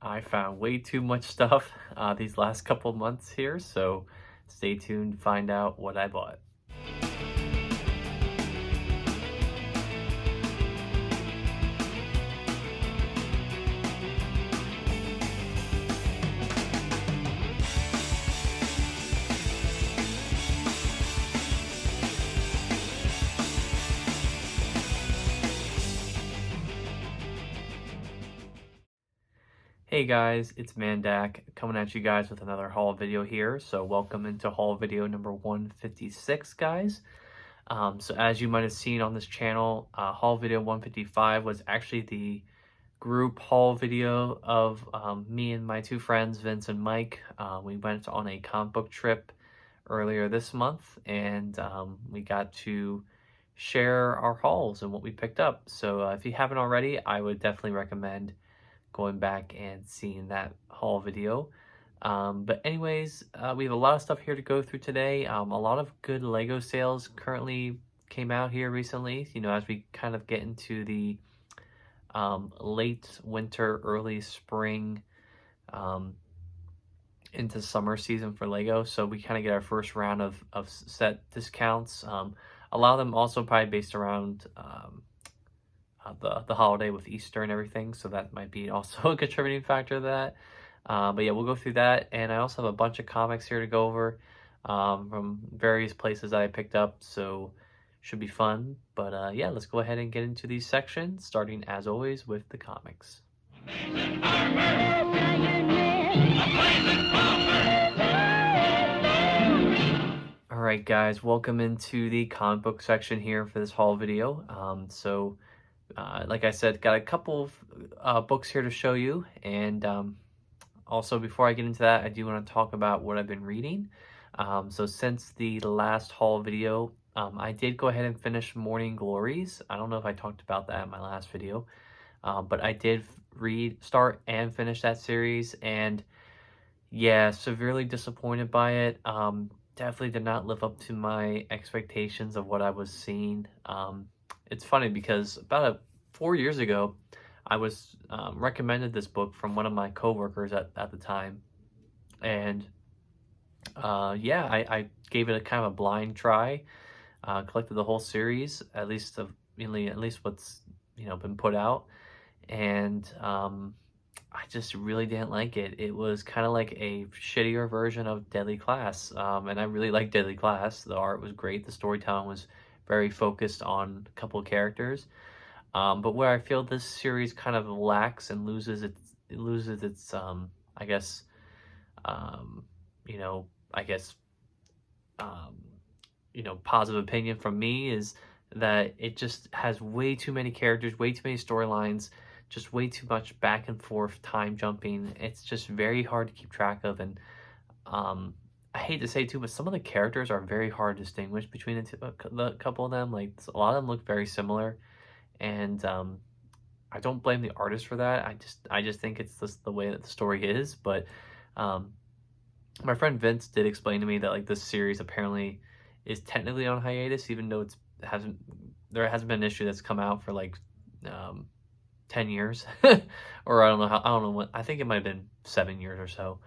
I found way too much stuff these last couple months here, so stay tuned to find out what I bought. Hey guys, it's Mandak coming at you guys with another haul video here. So welcome into haul video number 156, guys. So as you might have seen on this channel, haul video 155 was actually the group haul video of me and my two friends, Vince and Mike. We went on a comic book trip earlier this month, and we got to share our hauls and what we picked up. So if you haven't already, I would definitely recommend going back and seeing that haul video. But anyways, we have a lot of stuff here to go through today. A lot of good Lego sales currently came out here recently, as we kind of get into the late winter, early spring, into summer season for Lego. So we kind of get our first round of set discounts. A lot of them also probably based around the holiday with Easter and everything. So that might be also a contributing factor to that. But yeah, we'll go through that. And I also have a bunch of comics here to go over from various places that I picked up. So should be fun. But yeah, let's go ahead and get into these sections, starting as always with the comics. Alright guys, welcome into the comic book section here for this haul video. Like I said, got a couple of books here to show you, and also before I get into that, I do want to talk about what I've been reading. So since the last haul video, I did go ahead and finish Morning Glories. I don't know if I talked about that in my last video, but I did start and finish that series, and yeah, severely disappointed by it. Definitely did not live up to my expectations of what I was seeing. It's funny because about 4 years ago, I was recommended this book from one of my coworkers at the time, and yeah, I gave it a kind of a blind try. Collected the whole series, at least what's been put out, and I just really didn't like it. It was kind of like a shittier version of Deadly Class, and I really liked Deadly Class. The art was great. The storytelling was very focused on a couple of characters. But where I feel this series kind of lacks and loses its I guess you know I guess positive opinion from me is that it just has way too many characters, way too many storylines, just way too much back and forth time jumping. It's just very hard to keep track of, and I hate to say too, but some of the characters are very hard to distinguish between the couple of them. Like a lot of them look very similar, and I don't blame the artist for that. I just think it's just the way that the story is. But my friend Vince did explain to me that like this series apparently is technically on hiatus, even though there hasn't been an issue that's come out for like 10 years or I don't know what, I think it might have been 7 years or so.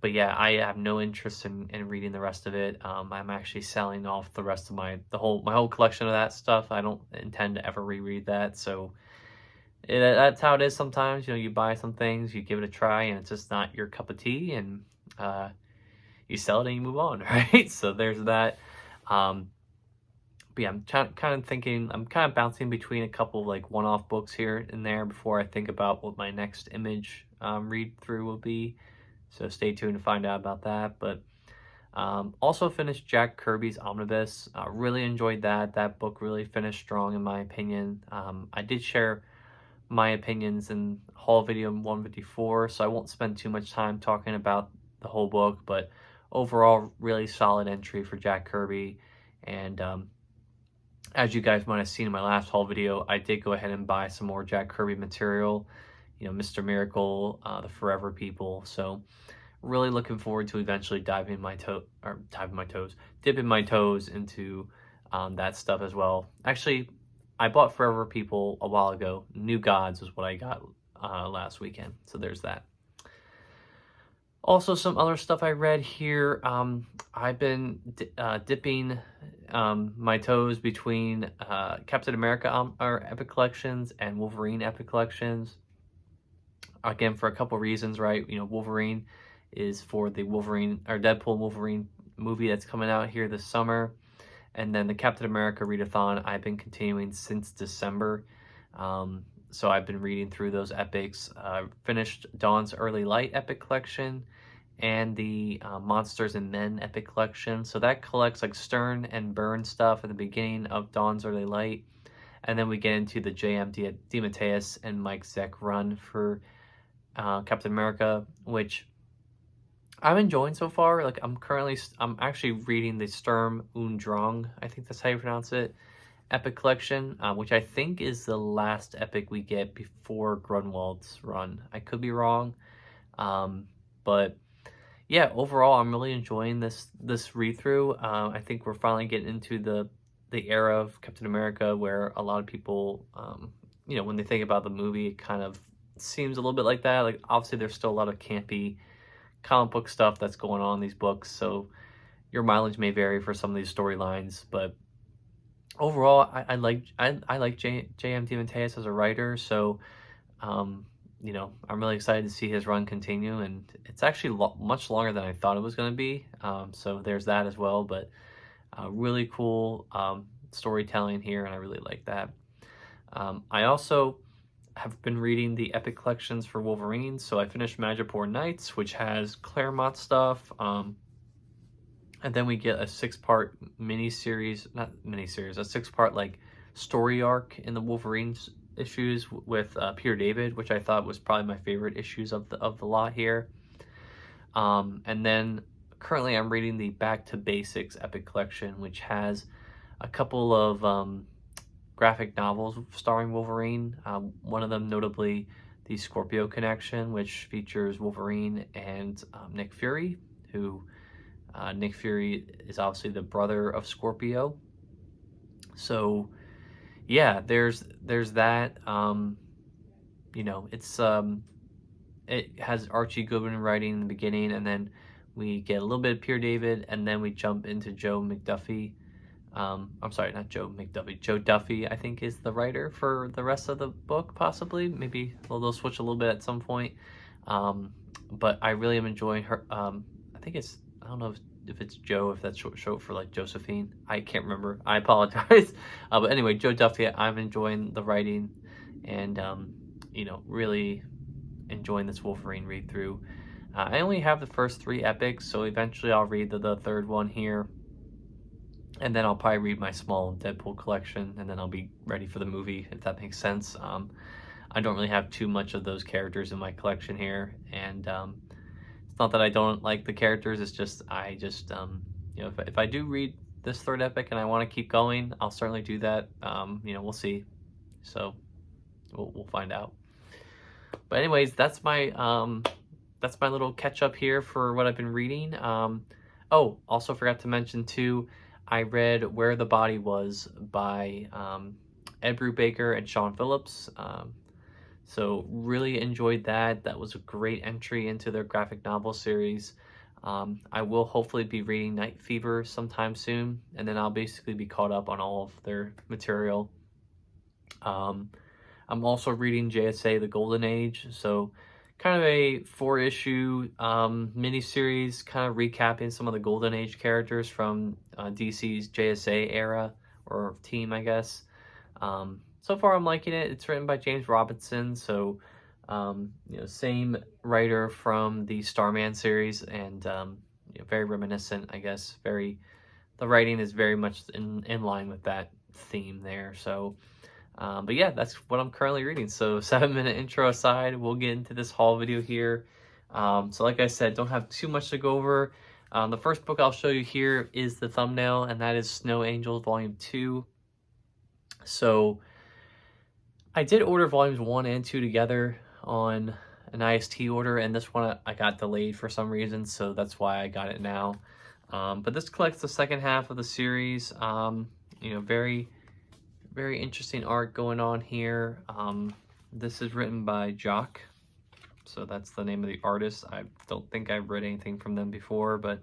But yeah, I have no interest in reading the rest of it. I'm actually selling off the rest of my whole collection of that stuff. I don't intend to ever reread that. So that's how it is sometimes. You buy some things, you give it a try, and it's just not your cup of tea, and you sell it and you move on, right? So there's that. But yeah, I'm kind of bouncing between a couple of like one-off books here and there before I think about what my next Image read through will be. So stay tuned to find out about that. But also finished Jack Kirby's Omnibus. Really enjoyed that. That book really finished strong in my opinion. I did share my opinions in haul video 154, so I won't spend too much time talking about the whole book, but overall really solid entry for Jack Kirby. And as you guys might have seen in my last haul video, I did go ahead and buy some more Jack Kirby material, Mr. Miracle, the Forever People. So really looking forward to eventually dipping my toes into that stuff as well. Actually, I bought Forever People a while ago. New Gods is what I got last weekend. So there's that. Also, some other stuff I read here. I've been dipping my toes between Captain America or Epic Collections and Wolverine Epic Collections. Again, for a couple reasons, right? You know, Wolverine is for the Wolverine or Deadpool Wolverine movie that's coming out here this summer. And then the Captain America readathon, I've been continuing since December. So I've been reading through those epics. Finished Dawn's Early Light epic collection and the Monsters and Men epic collection. So that collects like Stern and Byrne stuff at the beginning of Dawn's Early Light. And then we get into the J.M. DeMatteis and Mike Zeck run for Captain America, which I'm enjoying so far. Like I'm actually reading the Sturm und Drang, I think that's how you pronounce it, epic collection, which I think is the last epic we get before Grunwald's run. I could be wrong, but yeah, overall I'm really enjoying this read through. I think we're finally getting into the era of Captain America where a lot of people, you know, when they think about the movie, it kind of seems a little bit like that. Like obviously there's still a lot of campy comic book stuff that's going on in these books, so your mileage may vary for some of these storylines, but overall I like J.M. DeMatteis as a writer, so you know, I'm really excited to see his run continue, and it's actually much longer than I thought it was going to be, so there's that as well. But really cool storytelling here, and I really like that. I also have been reading the epic collections for Wolverine. So I finished Madripoor Nights, which has Claremont stuff. And then we get a 6-part miniseries, not miniseries, a 6-part like story arc in the Wolverine issues with Peter David, which I thought was probably my favorite issues of the lot here. And then currently I'm reading the Back to Basics epic collection, which has a couple of graphic novels starring Wolverine. One of them notably the Scorpio Connection, which features Wolverine and Nick Fury, who Nick Fury is obviously the brother of Scorpio. So yeah, there's that. You know, it has Archie Goodwin writing in the beginning, and then we get a little bit of Peter David, and then we jump into Joe McDuffie. I'm sorry, not Joe McDuffie. Joe Duffy, I think, is the writer for the rest of the book, possibly. Maybe they'll switch a little bit at some point. But I really am enjoying her. I think it's, I don't know if it's Joe, if that's short for like Josephine. I can't remember. I apologize. But anyway, Joe Duffy, I'm enjoying the writing, and, you know, really enjoying this Wolverine read through. I only have the first 3 epics, so eventually I'll read the third one here. And then I'll probably read my small Deadpool collection, and then I'll be ready for the movie, if that makes sense. I don't really have too much of those characters in my collection here, and it's not that I don't like the characters, it's just, you know, if I do read this 3rd epic and I want to keep going, I'll certainly do that. You know, we'll see. So, we'll find out. But anyways, that's my little catch-up here for what I've been reading. Oh, also forgot to mention, too, I read Where the Body Was by Ed Brubaker and Sean Phillips. So really enjoyed that. That was a great entry into their graphic novel series. I will hopefully be reading Night Fever sometime soon, and then I'll basically be caught up on all of their material. I'm also reading JSA The Golden Age, so kind of a 4-issue miniseries, kind of recapping some of the Golden Age characters from DC's JSA era, or team, I guess. So far, I'm liking it. It's written by James Robinson, so you know, same writer from the Starman series, and you know, very reminiscent, I guess. The writing is very much in line with that theme there. So. But yeah, that's what I'm currently reading. So 7-minute intro aside, we'll get into this haul video here. So like I said, don't have too much to go over. The first book I'll show you here is the thumbnail, and that is Snow Angels Volume 2. So I did order Volumes 1 and 2 together on an IST order, and this one I got delayed for some reason, so that's why I got it now. But this collects the second half of the series. You know, very interesting art going on here. This is written by Jock, so that's the name of the artist. I don't think I've read anything from them before, but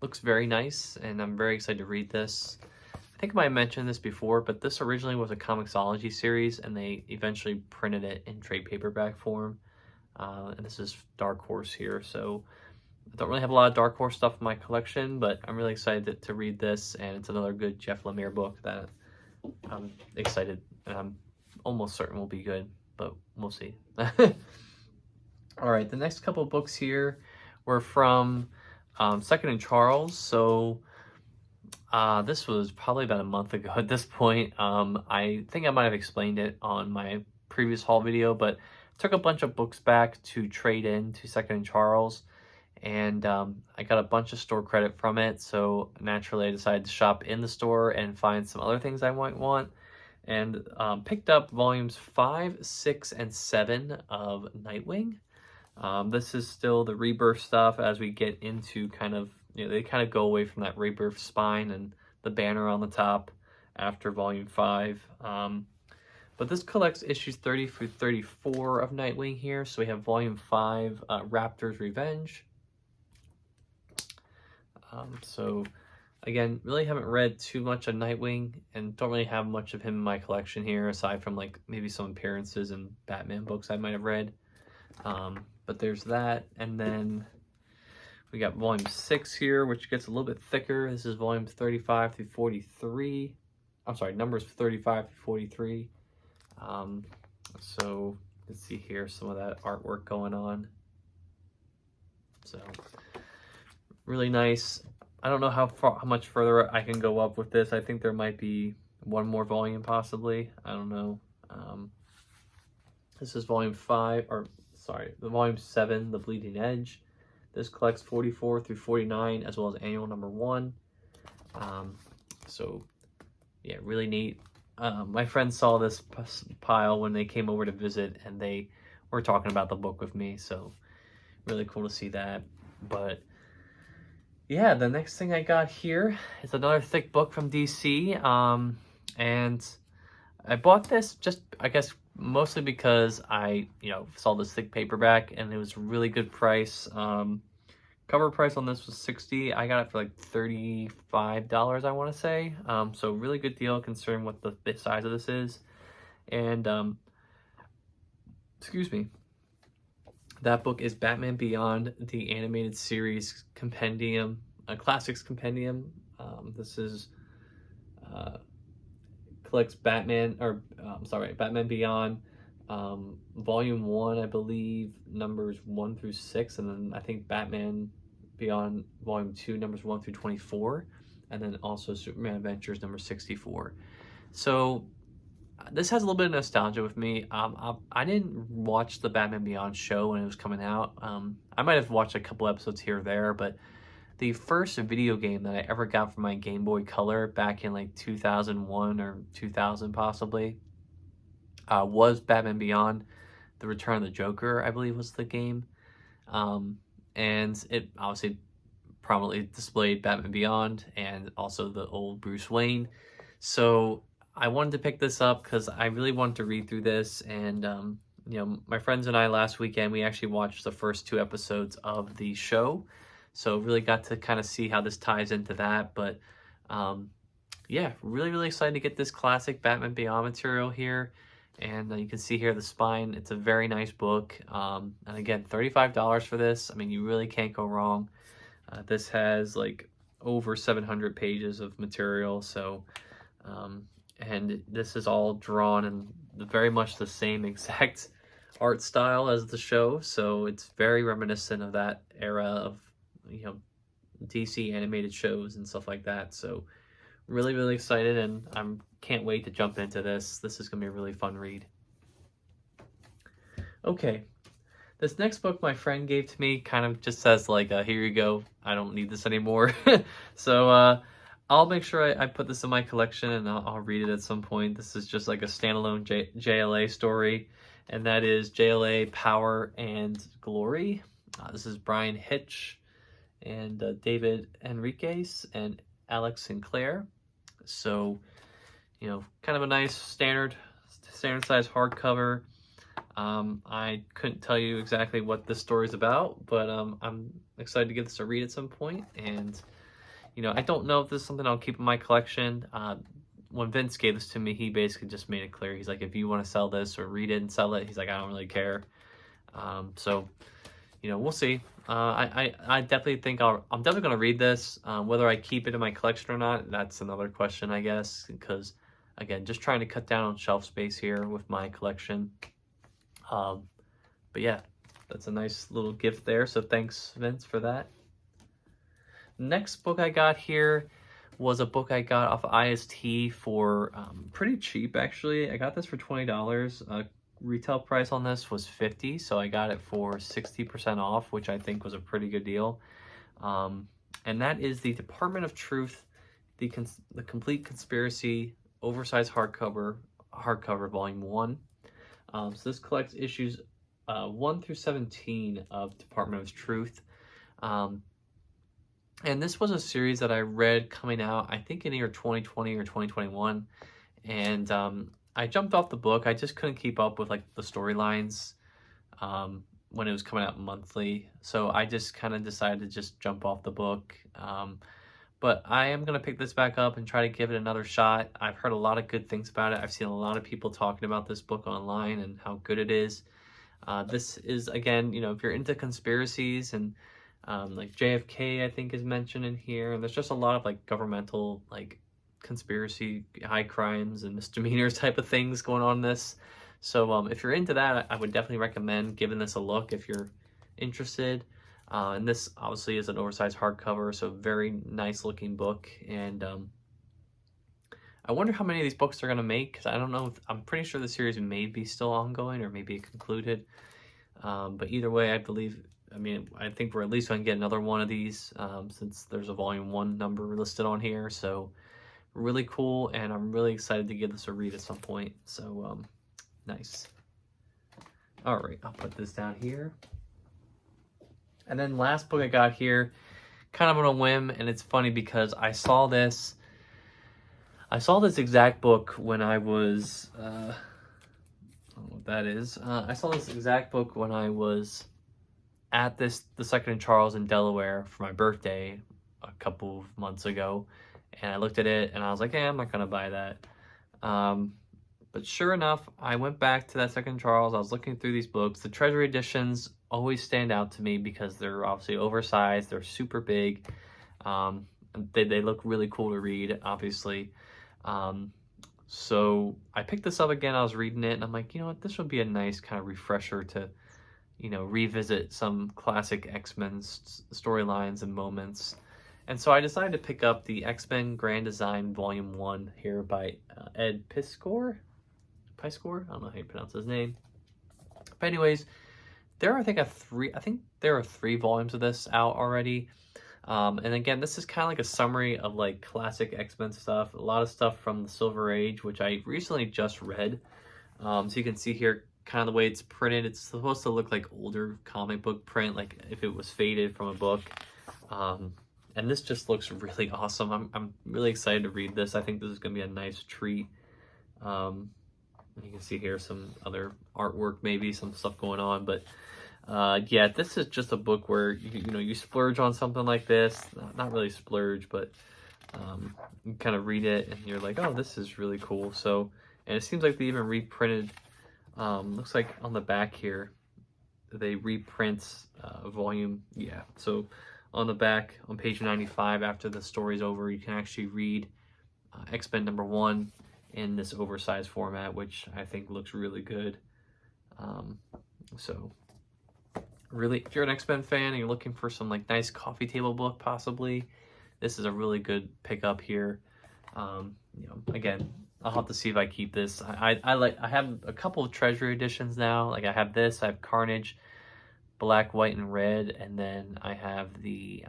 looks very nice, and I'm very excited to read this. I think I might have mentioned this before, but this originally was a Comixology series, and they eventually printed it in trade paperback form. And this is Dark Horse here, so I don't really have a lot of Dark Horse stuff in my collection, but I'm really excited to read this, and it's another good Jeff Lemire book that I'm excited, and I'm almost certain will be good, but we'll see. All right, the next couple of books here were from Second and Charles. So this was probably about a month ago at this point. I think I might have explained it on my previous haul video, but took a bunch of books back to trade in to Second and Charles, and I got a bunch of store credit from it. So naturally, I decided to shop in the store and find some other things I might want, and picked up volumes 5, 6, and 7 of Nightwing. This is still the Rebirth stuff as we get into kind of, they kind of go away from that Rebirth spine and the banner on the top after volume 5. But this collects issues 30 through 34 of Nightwing here. So we have volume 5, Raptor's Revenge. So again, really haven't read too much of Nightwing and don't really have much of him in my collection here, aside from like maybe some appearances in Batman books I might have read. But there's that, and then we got volume 6 here, which gets a little bit thicker. This is volumes 35 through 43. I'm sorry, numbers 35 through 43. So let's see here, some of that artwork going on. So really nice. I don't know how much further I can go up with this. I think there might be one more volume possibly. I don't know. This is volume 5, or sorry, the volume 7, The Bleeding Edge. This collects 44 through 49, as well as annual number 1. So yeah, really neat. My friends saw this pile when they came over to visit, and they were talking about the book with me, so really cool to see that. But yeah, the next thing I got here is another thick book from DC, and I bought this just, I guess, mostly because I, saw this thick paperback and it was a really good price. Cover price on this was $60. I got it for like $35, I want to say. So really good deal considering what the size of this is. And, excuse me, that book is Batman Beyond, the animated series compendium, a classics compendium. This is collects Batman Beyond, volume 1, I believe, numbers 1 through 6, and then I think Batman Beyond volume 2, numbers 1 through 24, and then also Superman Adventures number 64. So this has a little bit of nostalgia with me. I didn't watch the Batman Beyond show when it was coming out. I might have watched a couple episodes here or there, but the first video game that I ever got from my Game Boy Color back in like 2001 or 2000 possibly was Batman Beyond, The Return of the Joker, I believe was the game. And it obviously prominently displayed Batman Beyond and also the old Bruce Wayne. So I wanted to pick this up because I really wanted to read through this. And, my friends and I last weekend, we actually watched the first 2 episodes of the show. So really got to kind of see how this ties into that. But yeah, really, really excited to get this classic Batman Beyond material here. And you can see here the spine. It's a very nice book. And again, $35 for this. I mean, you really can't go wrong. This has like over 700 pages of material. So, and this is all drawn in very much the same exact art style as the show. So it's very reminiscent of that era of, DC animated shows and stuff like that. So really, really excited, and can't wait to jump into this. This is gonna be a really fun read. Okay, this next book my friend gave to me kind of just says like, here you go, I don't need this anymore. So I'll make sure I put this in my collection, and I'll read it at some point. This is just like a standalone JLA story, and that is JLA Power and Glory. This is Brian Hitch and David Enriquez and Alex Sinclair. So, kind of a nice standard standard size hardcover. I couldn't tell you exactly what this story is about, but I'm excited to give this a read at some point. And you know, I don't know if this is something I'll keep in my collection. When Vince gave this to me, he basically just made it clear. He's like, if you want to sell this or read it and sell it, he's like, I don't really care. So, you know, we'll see. I definitely think I'm definitely going to read this. Whether I keep it in my collection or not, that's another question, I guess, because again, just trying to cut down on shelf space here with my collection. But yeah, that's a nice little gift there. So thanks, Vince, for that. Next book I got here was a book I got off IST for pretty cheap, actually. I got this for $20. Retail price on this was $50, so I got it for 60% off, which I think was a pretty good deal. And that is the Department of Truth, the Complete Conspiracy, oversized hardcover volume 1. So this collects issues 1 through 17 of Department of Truth. And this was a series that I read coming out, I think in either 2020 or 2021. And I jumped off the book. I just couldn't keep up with like the storylines when it was coming out monthly. So I just kind of decided to just jump off the book. But I am going to pick this back up and try to give it another shot. I've heard a lot of good things about it. I've seen a lot of people talking about this book online and how good it is. This is, again, you know, if you're into conspiracies and like JFK, I think, is mentioned in here. And there's just a lot of like governmental, like conspiracy, high crimes and misdemeanors type of things going on in this. So if you're into that, I would definitely recommend giving this a look if you're interested. And this obviously is an oversized hardcover, so very nice looking book. And I wonder how many of these books they're going to make, because I don't know. I'm pretty sure the series may be still ongoing or maybe it concluded. But either way, I think we're at least going to get another one of these since there's a volume 1 number listed on here. So really cool, and I'm really excited to give this a read at some point. So nice. All right, I'll put this down here. And then last book I got here, kind of on a whim, and it's funny because I saw this exact book when I was, I don't know what that is. I saw this exact book when I was at the 2nd and Charles in Delaware for my birthday a couple of months ago. And I looked at it and I was like, I'm not going to buy that. But sure enough, I went back to that 2nd and Charles. I was looking through these books. The Treasury editions always stand out to me because they're obviously oversized. They're super big. They look really cool to read, obviously. So I picked this up again. I was reading it and I'm like, you know what? This would be a nice kind of refresher to, you know, revisit some classic X-Men storylines and moments. And so I decided to pick up the X-Men Grand Design Volume 1 here by Ed Piskor? I don't know how you pronounce his name. But anyways, there are, I think there are 3 volumes of this out already. And again, this is kind of like a summary of like classic X-Men stuff. A lot of stuff from the Silver Age, which I recently just read. So you can see here kind of the way it's printed. It's supposed to look like older comic book print, like if it was faded from a book. And this just looks really awesome. I'm really excited to read this. I think this is going to be a nice treat. You can see here some other artwork, maybe some stuff going on. But yeah, this is just a book where you splurge on something like this. Not really splurge, but you kind of read it and you're like, oh, this is really cool. So, and it seems like they even reprinted. Looks like on the back here, they reprint volume. Yeah, so on the back, on page 95, after the story's over, you can actually read X-Men #1 in this oversized format, which I think looks really good. So really, if you're an X-Men fan and you're looking for some like nice coffee table book, possibly, this is a really good pickup here. Again, I'll have to see if I keep this. I have a couple of Treasury editions now. Like I have this, I have Carnage, Black, White, and Red, and then I have the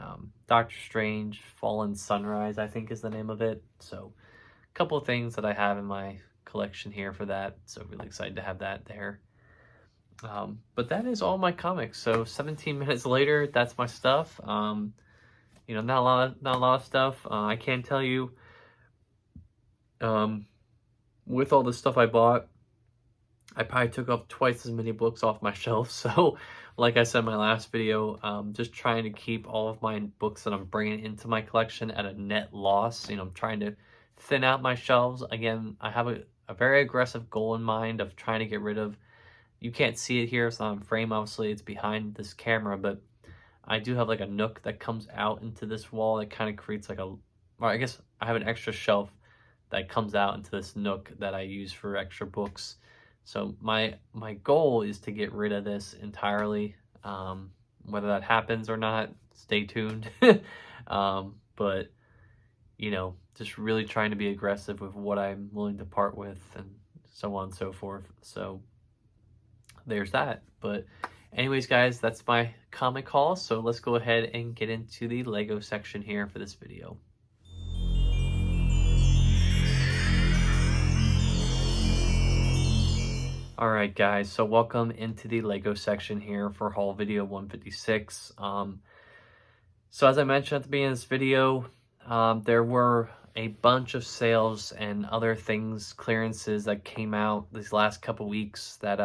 Doctor Strange Fallen Sunrise, I think is the name of it. So a couple of things that I have in my collection here for that. So really excited to have that there. But that is all my comics. So 17 minutes later, that's my stuff. Not a lot of stuff. I can tell you, with all the stuff I bought, I probably took off twice as many books off my shelf. So, like I said in my last video, just trying to keep all of my books that I'm bringing into my collection at a net loss. I'm trying to thin out my shelves. Again, I have a very aggressive goal in mind of trying to get rid of. You can't see it here, it's not in frame. Obviously, it's behind this camera, but I do have like a nook that comes out into this wall that kind of creates like or I guess I have an extra shelf that comes out into this nook that I use for extra books. So my goal is to get rid of this entirely. Whether that happens or not, stay tuned. But just really trying to be aggressive with what I'm willing to part with and so on and so forth. So there's that. But anyways, guys, that's my comic haul. So let's go ahead and get into the Lego section here for this video. Alright guys, so welcome into the Lego section here for haul video 156. So as I mentioned at the beginning of this video, there were a bunch of sales and other things, clearances that came out these last couple weeks that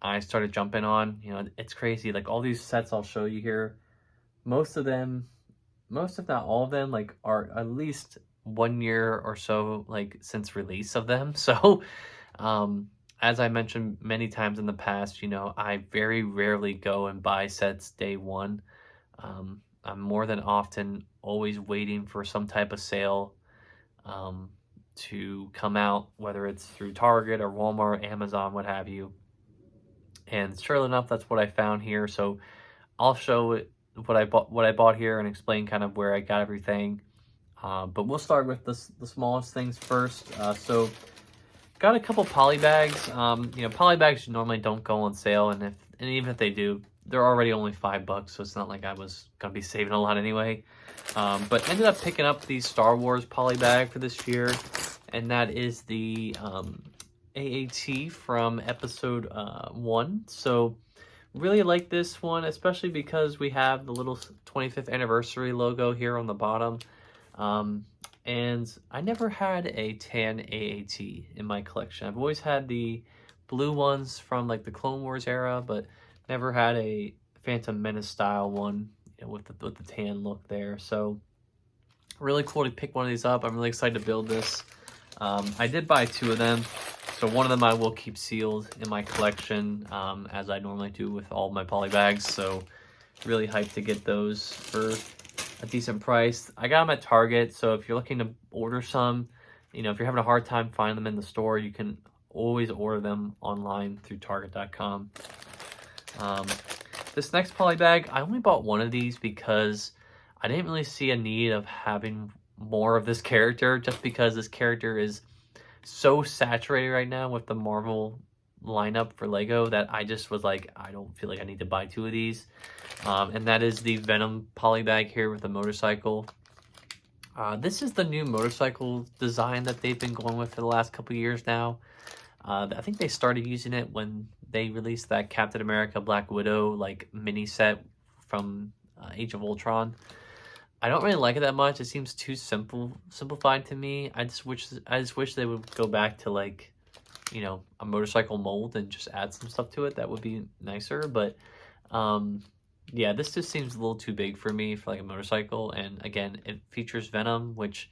I started jumping on. It's crazy, like all these sets I'll show you here, most if not all of them, like are at least 1 year or so like since release of them. So as I mentioned many times in the past, I very rarely go and buy sets day one. I'm more than often always waiting for some type of sale to come out, whether it's through Target or Walmart, Amazon, what have you. And sure enough, that's what I found here. So I'll show what I bought here and explain kind of where I got everything. But we'll start with the smallest things first. So got a couple poly bags. Poly bags normally don't go on sale, and even if they do, they're already only $5, so it's not like I was gonna be saving a lot anyway. But ended up picking up the Star Wars poly bag for this year, and that is the AAT from episode 1. So really like this one, especially because we have the little 25th anniversary logo here on the bottom. And I never had a tan AAT in my collection. I've always had the blue ones from like the Clone Wars era, but never had a Phantom Menace style one, with the tan look there. So really cool to pick one of these up. I'm really excited to build this. I did buy 2 of them. So one of them I will keep sealed in my collection, as I normally do with all my poly bags. So really hyped to get those for a decent price. I got them at Target, so if you're looking to order some, if you're having a hard time finding them in the store, you can always order them online through Target.com. This next poly bag, I only bought one of these because I didn't really see a need of having more of this character, just because this character is so saturated right now with the Marvel lineup for Lego that I just was like, I don't feel like I need to buy 2 of these. And that is the Venom poly bag here with the motorcycle. This is the new motorcycle design that they've been going with for the last couple years now. I think they started using it when they released that Captain America Black Widow like mini set from Age of Ultron. I don't really like it that much. It seems too simplified to me. I just wish they would go back to like, a motorcycle mold and just add some stuff to it. That would be nicer. But yeah, this just seems a little too big for me for like a motorcycle. And again, it features Venom, which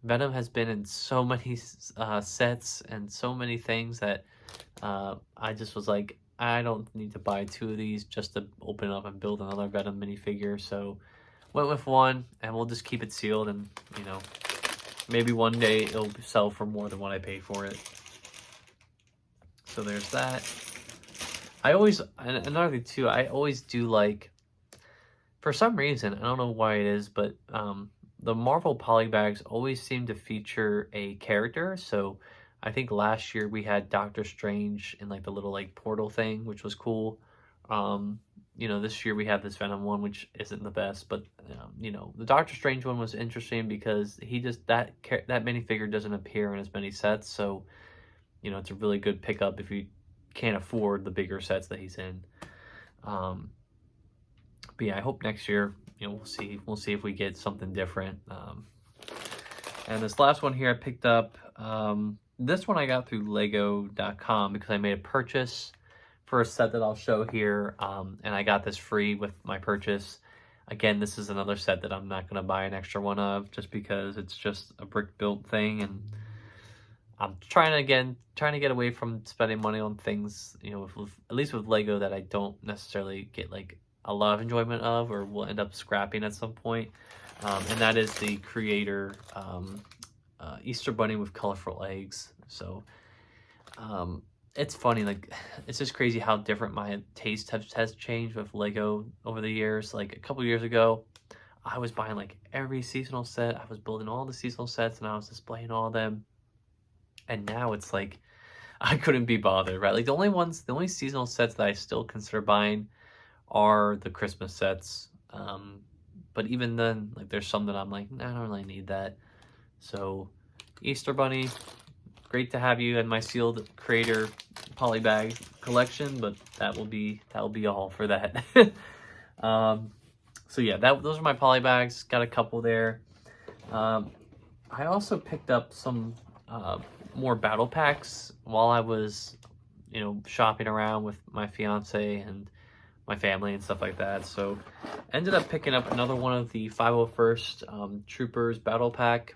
Venom has been in so many sets and so many things that I just was like, I don't need to buy 2 of these just to open it up and build another Venom minifigure. So went with one, and we'll just keep it sealed, and maybe one day it'll sell for more than what I paid for it. So there's that. Another thing too, I always do like, for some reason, I don't know why it is, but the Marvel poly bags always seem to feature a character. So I think last year we had Doctor Strange in like the little like portal thing, which was cool. This year we have this Venom one, which isn't the best, but the Doctor Strange one was interesting because that minifigure doesn't appear in as many sets. So it's a really good pickup if you can't afford the bigger sets that he's in. But yeah, I hope next year, we'll see if we get something different. And this last one here I picked up, This one I got through Lego.com because I made a purchase for a set that I'll show here, and I got this free with my purchase. Again, this is another set that I'm not going to buy an extra one of just because it's just a brick built thing, and I'm trying to get away from spending money on things, you know, at least with Lego, that I don't necessarily get like a lot of enjoyment of, or will end up scrapping at some point. And that is the Creator Easter Bunny with colorful eggs. So it's funny, like it's just crazy how different my taste has changed with Lego over the years. Like a couple years ago, I was buying like every seasonal set. I was building all the seasonal sets and I was displaying all of them. And now it's like I couldn't be bothered, right? Like the only seasonal sets that I still consider buying are the Christmas sets. But even then, like there's some that I'm like, nah, I don't really need that. So Easter Bunny, great to have you in my sealed Creator polybag collection, but that will be all for that. So yeah, those are my polybags. Got a couple there. I also picked up some more battle packs while I was, you know, shopping around with my fiance and my family and stuff like that. So ended up picking up another one of the 501st Troopers battle pack.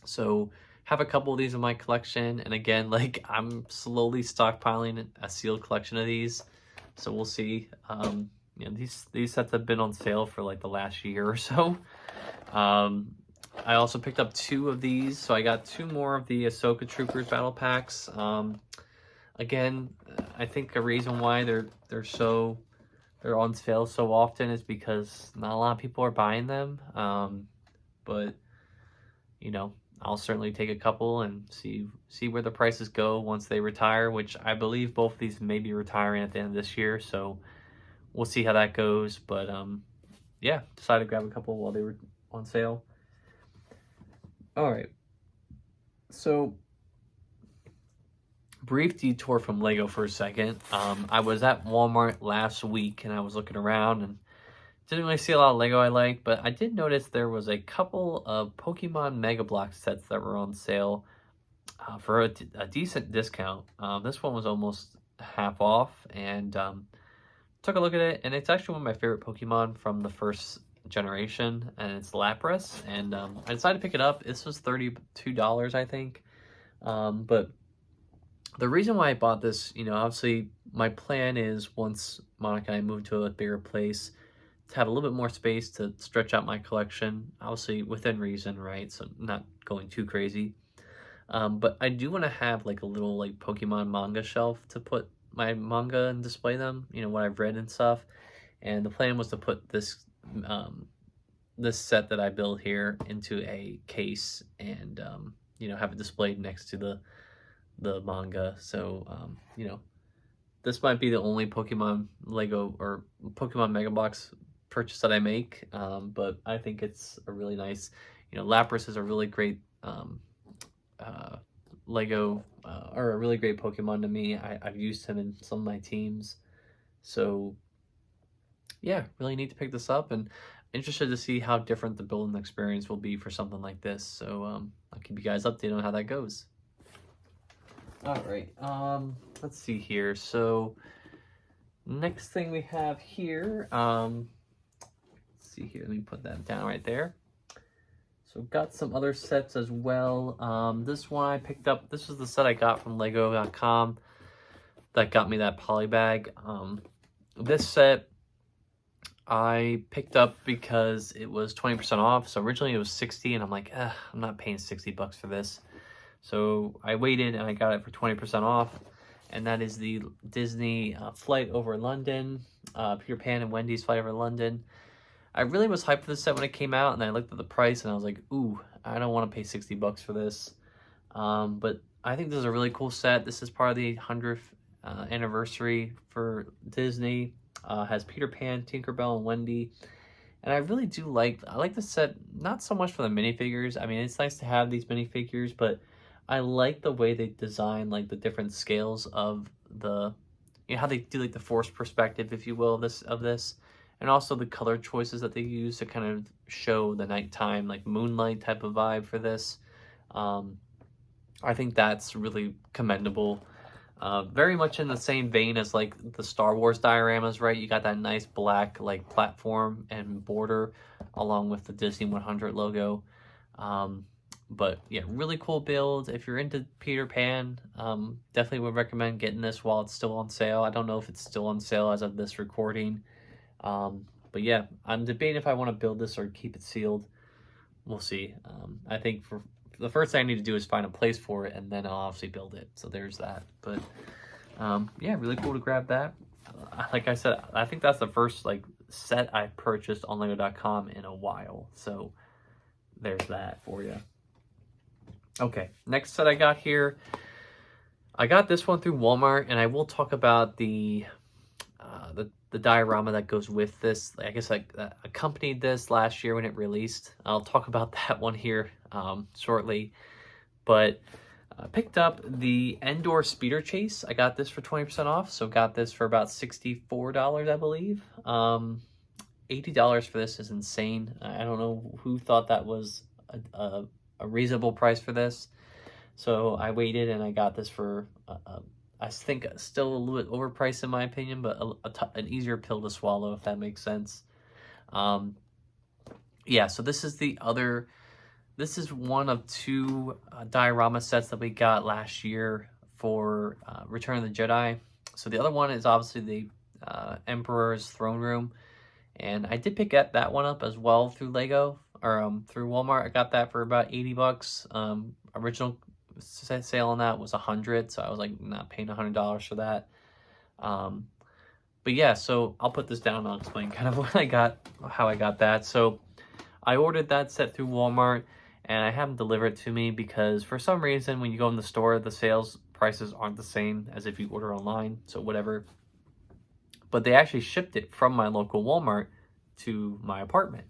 So have a couple of these in my collection, and again, like I'm slowly stockpiling a sealed collection of these. So we'll see. You know, these sets have been on sale for like the last year or so. I also picked up 2 of these, so I got 2 more of the Ahsoka Troopers battle packs. Again, I think a reason why they're on sale so often is because not a lot of people are buying them. But you know, I'll certainly take a couple and see where the prices go once they retire, which I believe both of these may be retiring at the end of this year. So we'll see how that goes. But yeah, decided to grab a couple while they were on sale. All right, so brief detour from Lego for a second. I was at Walmart last week and I was looking around and didn't really see a lot of Lego I liked, but I did notice there was a couple of Pokemon Mega Block sets that were on sale for a decent discount. This one was almost half off, and took a look at it, and it's actually one of my favorite Pokemon from the first generation, and it's Lapras, and I decided to pick it up. This was $32, I think. But the reason why I bought this, you know, obviously my plan is once Monica and I move to a bigger place to have a little bit more space to stretch out my collection, obviously within reason, right? So not going too crazy. But I do want to have like a little like Pokemon manga shelf to put my manga and display them, you know, what I've read and stuff. And the plan was to put this this set that I built here into a case and you know, have it displayed next to the manga. So you know, this might be the only Pokemon Lego or Pokemon Mega Box purchase that I make, but I think it's a really nice, you know, Lapras is a really great Lego or a really great Pokemon to me. I've used him in some of my teams, so yeah, really need to pick this up, and interested to see how different the building experience will be for something like this. So I'll keep you guys updated on how that goes. All right, let's see here. So next thing we have here, let's see here, let me put that down right there. So got some other sets as well. This one I picked up, this was the set I got from Lego.com that got me that poly bag. This set I picked up because it was 20% off. So originally it was 60, and I'm like, I'm not paying 60 bucks for this. So I waited and I got it for 20% off. And that is the Disney Flight Over London, Peter Pan and Wendy's Flight Over London. I really was hyped for this set when it came out, and I looked at the price and I was like, ooh, I don't want to pay 60 bucks for this. But I think this is a really cool set. This is part of the 100th anniversary for Disney. Has Peter Pan, Tinkerbell, and Wendy. And I really do I like this set, not so much for the minifigures. I mean, it's nice to have these minifigures, but I like the way they design like the different scales of the, you know, how they do like the forced perspective, if you will, of this. And also the color choices that they use to kind of show the nighttime, like moonlight type of vibe for this. I think that's really commendable. Very much in the same vein as like the Star Wars dioramas, right? You got that nice black like platform and border along with the Disney 100 logo. Um, but yeah, really cool build. If you're into Peter Pan, definitely would recommend getting this while it's still on sale. I don't know if it's still on sale as of this recording. But yeah, I'm debating if I want to build this or keep it sealed. We'll see. I think for the first thing I need to do is find a place for it, and then I'll obviously build it. So there's that. But yeah, really cool to grab that. Like I said, I think that's the first like set I purchased on Lego.com in a while. So there's that for you. Okay, next set I got here. I got this one through Walmart, and I will talk about the diorama that goes with this. I guess like accompanied this last year when it released. I'll talk about that one here shortly. But I picked up the Endor Speeder Chase. I got this for 20% off, so got this for about $64, I believe. $80 for this is insane. I don't know who thought that was a reasonable price for this. So I waited and I got this for, I think still a little bit overpriced in my opinion, but an easier pill to swallow, if that makes sense. Yeah, so this is one of two diorama sets that we got last year for Return of the Jedi. So the other one is obviously the Emperor's Throne Room. And I did pick that one up as well through Lego, or through Walmart. I got that for about 80 bucks. Original sale on that was 100, so I was like not paying $100 for that. But yeah, so I'll put this down and I'll explain kind of how I got that. So I ordered that set through Walmart, and I have them deliver it to me because for some reason when you go in the store, the sales prices aren't the same as if you order online, so whatever. But they actually shipped it from my local Walmart to my apartment.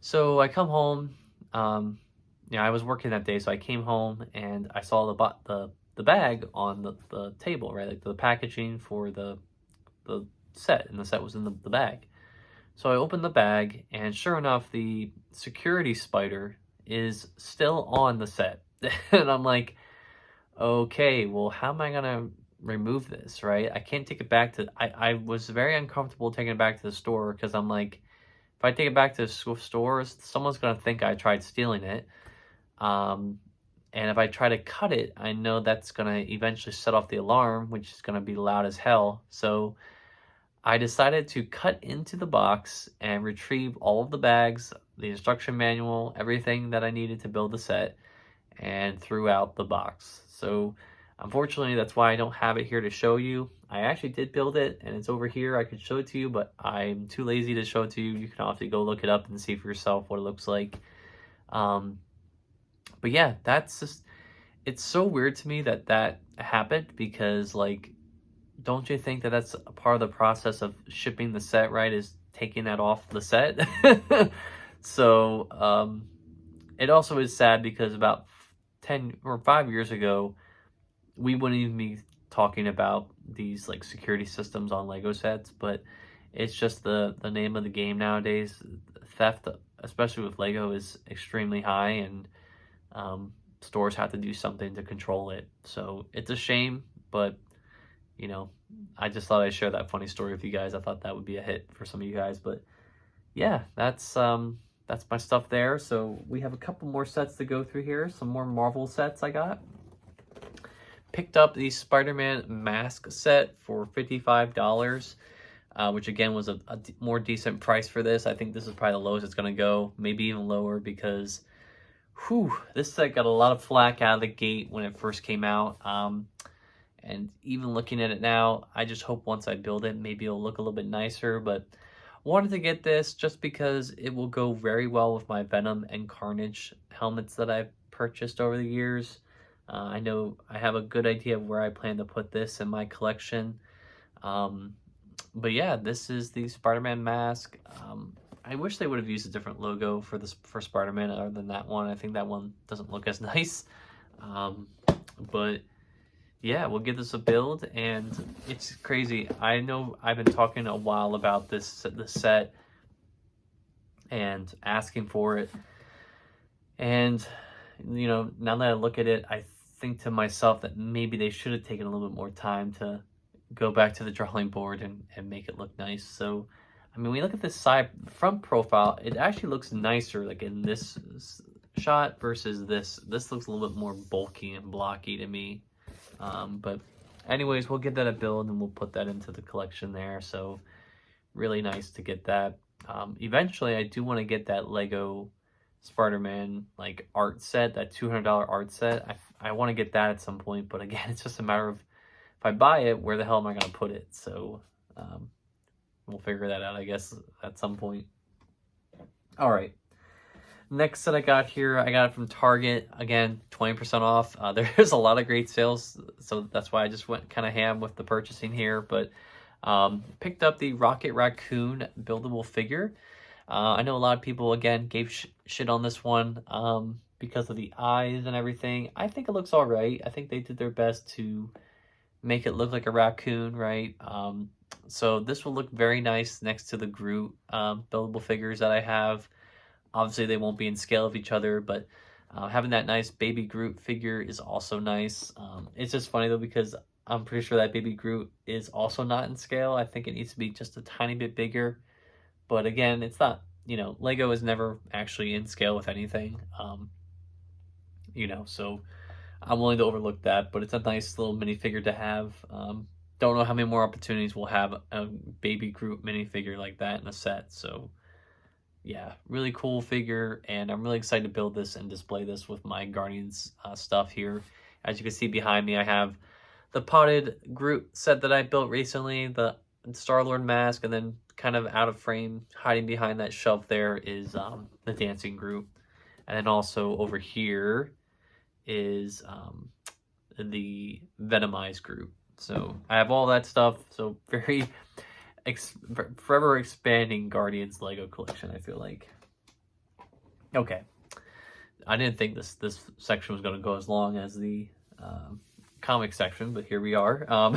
So I come home, I was working that day, so I came home and I saw the bag on the table, right? Like the packaging for the set, and the set was in the bag. So I opened the bag, and sure enough, the security spider is still on the set. And I'm like, okay, well, how am I gonna remove this, right? I can't take it back to, I was very uncomfortable taking it back to the store because I'm like, if I take it back to the stores, someone's gonna think I tried stealing it. And if I try to cut it, I know that's gonna eventually set off the alarm, which is gonna be loud as hell. So I decided to cut into the box and retrieve all of the bags, the instruction manual, everything that I needed to build the set, and threw out the box. So unfortunately, that's why I don't have it here to show you. I actually did build it, and it's over here. I could show it to you, but I'm too lazy to show it to you. You can obviously go look it up and see for yourself what it looks like. But yeah, that's just, it's so weird to me that happened because, like, don't you think that that's a part of the process of shipping the set, right? Is taking that off the set? So, it also is sad because about 10 or 5 years ago, we wouldn't even be talking about these like security systems on Lego sets, but it's just the name of the game nowadays. Theft, especially with Lego, is extremely high, and stores have to do something to control it. So it's a shame, but I just thought I'd share that funny story with you guys. I thought that would be a hit for some of you guys, but yeah, that's my stuff there. So we have a couple more sets to go through here. Some more Marvel sets I got. Picked up the Spider-Man mask set for $55, which again was a more decent price for this. I think this is probably the lowest it's going to go, maybe even lower, because this set got a lot of flack out of the gate when it first came out. And even looking at it now, I just hope once I build it, maybe it'll look a little bit nicer. But wanted to get this just because it will go very well with my Venom and Carnage helmets that I've purchased over the years. I know I have a good idea of where I plan to put this in my collection. But yeah, this is the Spider-Man mask. I wish they would have used a different logo for Spider-Man other than that one. I think that one doesn't look as nice. But yeah, we'll give this a build, and it's crazy. I know I've been talking a while about this set and asking for it. And now that I look at it, I think to myself that maybe they should have taken a little bit more time to go back to the drawing board and make it look nice. So, I mean, when you look at this side front profile, it actually looks nicer like in this shot versus this. This looks a little bit more bulky and blocky to me. But anyways, we'll get that a build and we'll put that into the collection there. So really nice to get that. Eventually, I do want to get that Lego Spider-Man like art set, that $200 art set. I want to get that at some point, but again, it's just a matter of if I buy it, where the hell am I going to put it? So we'll figure that out, I guess, at some point. All right. Next set I got here, I got it from Target. Again, 20% off. There's a lot of great sales, so that's why I just went kind of ham with the purchasing here. But picked up the Rocket Raccoon buildable figure. I know a lot of people, again, gave shit on this one because of the eyes and everything. I think it looks all right. I think they did their best to make it look like a raccoon, right? So this will look very nice next to the Groot buildable figures that I have. Obviously, they won't be in scale of each other, but having that nice baby Groot figure is also nice. It's just funny, though, because I'm pretty sure that baby Groot is also not in scale. I think it needs to be just a tiny bit bigger. But again, it's not, you know, Lego is never actually in scale with anything. You know, so I'm willing to overlook that, but it's a nice little minifigure to have. Don't know how many more opportunities we'll have a baby Groot minifigure like that in a set. So yeah, really cool figure, and I'm really excited to build this and display this with my Guardians stuff here. As you can see behind me, I have the potted Groot set that I built recently, the Star-Lord mask, and then kind of out of frame, hiding behind that shelf there is the dancing Groot. And then also over here is the Venomized Groot. So I have all that stuff, so very forever expanding Guardians Lego collection, I feel like. Okay. I didn't think this section was going to go as long as the comic section, but here we are.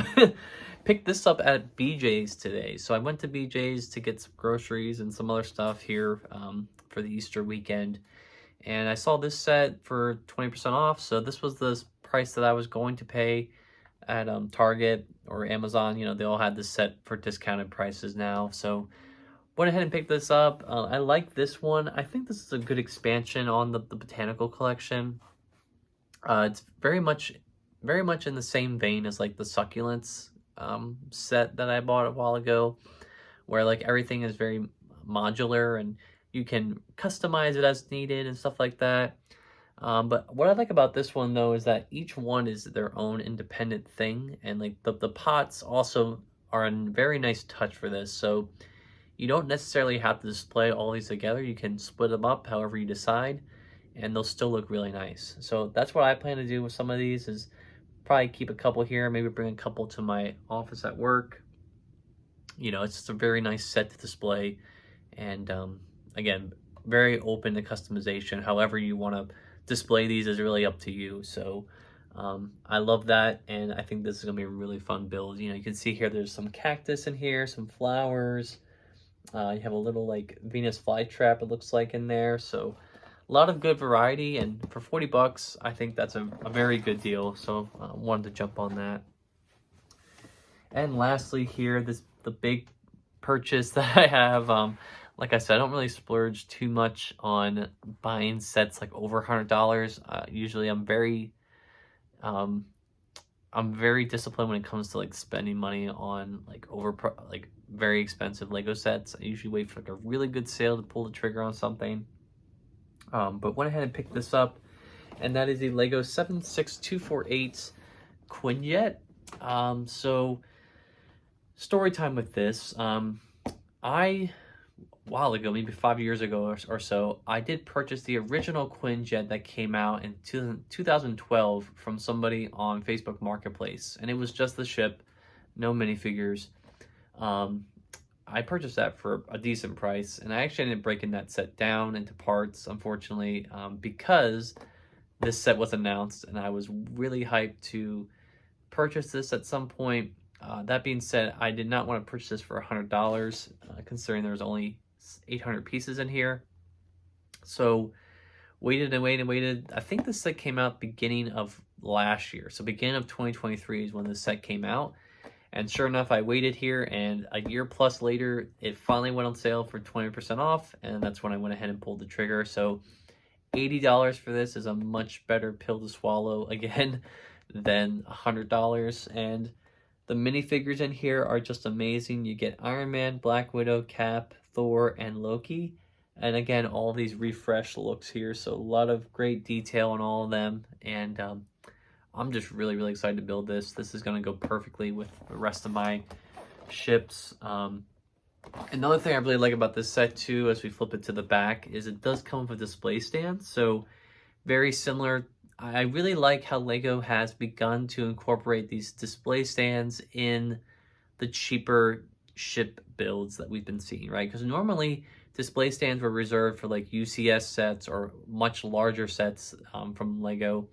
Picked this up at BJ's today. So I went to BJ's to get some groceries and some other stuff here for the Easter weekend. And I saw this set for 20% off. So this was the price that I was going to pay at Target or Amazon. You know, they all had this set for discounted prices now. So went ahead and picked this up. I like this one. I think this is a good expansion on the botanical collection. It's very much in the same vein as like the succulents set that I bought a while ago, where like everything is very modular and you can customize it as needed and stuff like that. But what I like about this one, though, is that each one is their own independent thing, and like the pots also are a very nice touch for this. So you don't necessarily have to display all these together. You can split them up however you decide, and they'll still look really nice. So that's what I plan to do with some of these, is probably keep a couple here, maybe bring a couple to my office at work. You know, it's just a very nice set to display, and again, very open to customization. However you want to display these is really up to you. So I love that, and I think this is gonna be a really fun build. You know, you can see here there's some cactus in here, some flowers. You have a little like Venus flytrap, it looks like, in there. So a lot of good variety, and for 40 bucks, I think that's a very good deal. So wanted to jump on that. And lastly here, the big purchase that I have. Like I said, I don't really splurge too much on buying sets like over $100. Usually I'm very disciplined when it comes to like spending money on like very expensive Lego sets. I usually wait for like a really good sale to pull the trigger on something. But went ahead and picked this up, and that is the Lego 76248 Quinjet. So story time with this. A while ago, maybe 5 years ago or so, I did purchase the original Quinjet that came out in 2012 from somebody on Facebook Marketplace, and it was just the ship, no minifigures. I purchased that for a decent price, and I actually ended up breaking that set down into parts, unfortunately, because this set was announced, and I was really hyped to purchase this at some point. That being said, I did not want to purchase this for $100, considering there was only 800 pieces in here. So waited and waited and waited. I think this set came out beginning of last year. So beginning of 2023 is when this set came out. And sure enough, I waited here, and a year plus later, it finally went on sale for 20% off, and that's when I went ahead and pulled the trigger. So $80 for this is a much better pill to swallow, again, than $100. And the minifigures in here are just amazing. You get Iron Man, Black Widow, Cap, Thor, and Loki. And again, all these refreshed looks here, so a lot of great detail on all of them. And I'm just really, really excited to build this. This is going to go perfectly with the rest of my ships. Another thing I really like about this set too, as we flip it to the back, is it does come with a display stand. So very similar. I really like how LEGO has begun to incorporate these display stands in the cheaper ship builds that we've been seeing, right? Because normally display stands were reserved for like UCS sets or much larger sets from LEGO.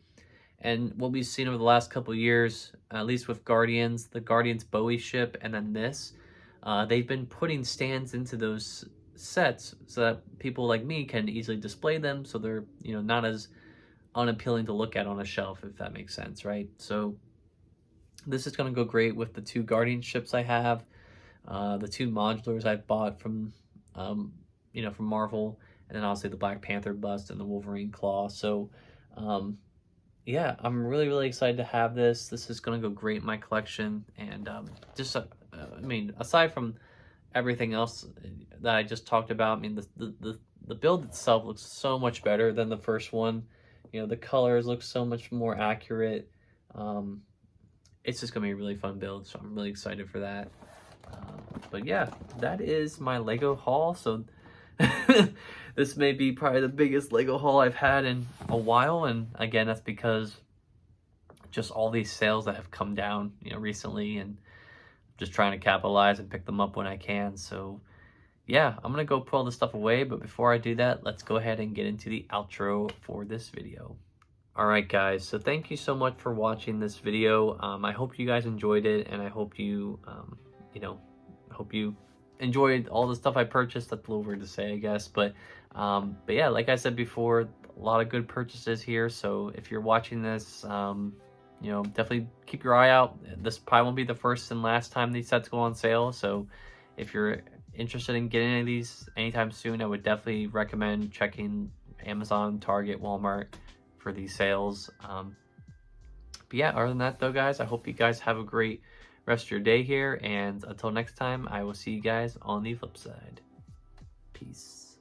And what we've seen over the last couple of years, at least with Guardians, the Guardians Bowie ship, and then this, they've been putting stands into those sets so that people like me can easily display them, so they're, you know, not as unappealing to look at on a shelf, if that makes sense, right? So this is going to go great with the 2 Guardian ships I have, the 2 modulars I've bought from, you know, from Marvel, and then obviously the Black Panther bust and the Wolverine claw. So, yeah, I'm really, really excited to have this. This is going to go great in my collection. And I mean, aside from everything else that I just talked about, I mean, the build itself looks so much better than the first one. You know, the colors look so much more accurate. It's just going to be a really fun build, so I'm really excited for that. But yeah, that is my LEGO haul. So this may be probably the biggest LEGO haul I've had in a while, and again, that's because just all these sales that have come down, you know, recently, and just trying to capitalize and pick them up when I can. So yeah, I'm gonna go put all this stuff away, but before I do that, let's go ahead and get into the outro for this video. Alright guys, so thank you so much for watching this video. I hope you guys enjoyed it, and I hope you, you know, hope you enjoyed all the stuff I purchased. That's a little weird to say, I guess, but yeah, like I said before, a lot of good purchases here. So if you're watching this, you know, definitely keep your eye out. This probably won't be the first and last time these sets go on sale. So if you're interested in getting any of these anytime soon, I would definitely recommend checking Amazon, Target, Walmart for these sales. But yeah, other than that though, guys, I hope you guys have a great rest of your day here, and until next time, I will see you guys on the flip side. Peace.